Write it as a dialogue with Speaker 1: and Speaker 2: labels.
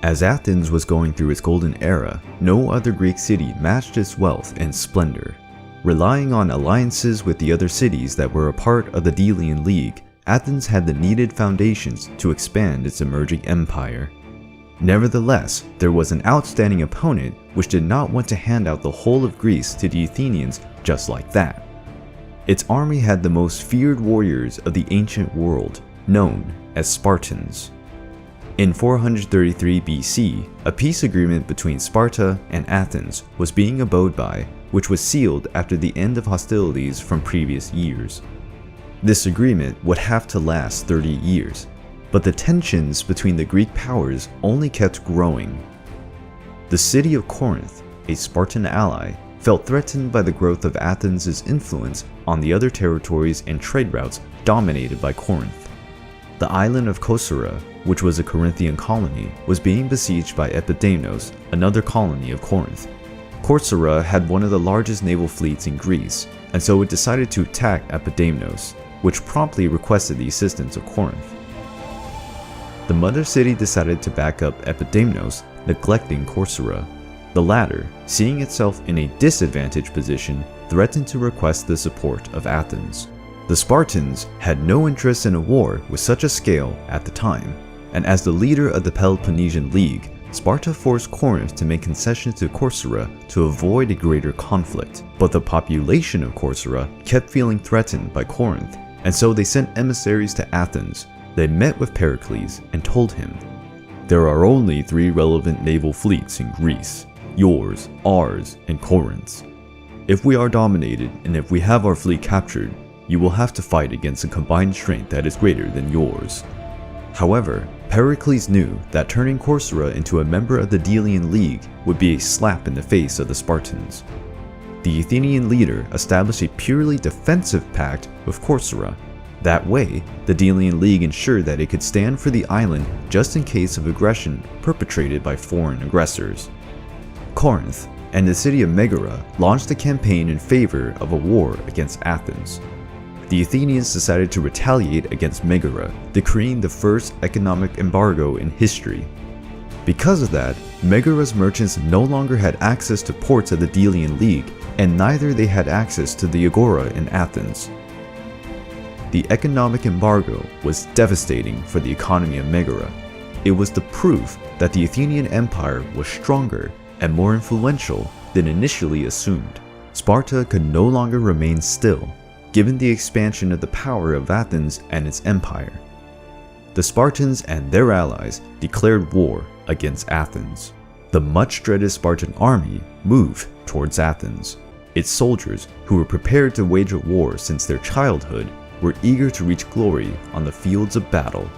Speaker 1: As Athens was going through its golden era, no other Greek city matched its wealth and splendor. Relying on alliances with the other cities that were a part of the Delian League, Athens had the needed foundations to expand its emerging empire. Nevertheless, there was an outstanding opponent which did not want to hand out the whole of Greece to the Athenians just like that. Its army had the most feared warriors of the ancient world, known as Spartans. In 433 BC, a peace agreement between Sparta and Athens was being abode by, which was sealed after the end of hostilities from previous years. This agreement would have to last 30 years, but the tensions between the Greek powers only kept growing. The city of Corinth, a Spartan ally, felt threatened by the growth of Athens' influence on the other territories and trade routes dominated by Corinth. The island of Corcyra, which was a Corinthian colony, was being besieged by Epidamnos, another colony of Corinth. Corcyra had one of the largest naval fleets in Greece, and so it decided to attack Epidamnos, which promptly requested the assistance of Corinth. The mother city decided to back up Epidamnos, neglecting Corcyra. The latter, seeing itself in a disadvantaged position, threatened to request the support of Athens. The Spartans had no interest in a war with such a scale at the time, and as the leader of the Peloponnesian League, Sparta forced Corinth to make concessions to Corcyra to avoid a greater conflict. But the population of Corcyra kept feeling threatened by Corinth, and so they sent emissaries to Athens. They met with Pericles and told him, "There are only 3 relevant naval fleets in Greece, yours, ours, and Corinth's. If we are dominated and if we have our fleet captured, you will have to fight against a combined strength that is greater than yours." However, Pericles knew that turning Corcyra into a member of the Delian League would be a slap in the face of the Spartans. The Athenian leader established a purely defensive pact with Corcyra. That way, the Delian League ensured that it could stand for the island just in case of aggression perpetrated by foreign aggressors. Corinth and the city of Megara launched a campaign in favor of a war against Athens. The Athenians decided to retaliate against Megara, decreeing the first economic embargo in history. Because of that, Megara's merchants no longer had access to ports of the Delian League, and neither they had access to the Agora in Athens. The economic embargo was devastating for the economy of Megara. It was the proof that the Athenian Empire was stronger and more influential than initially assumed. Sparta could no longer remain still, given the expansion of the power of Athens and its empire. The Spartans and their allies declared war against Athens. The much dreaded Spartan army moved towards Athens. Its soldiers, who were prepared to wage a war since their childhood, were eager to reach glory on the fields of battle.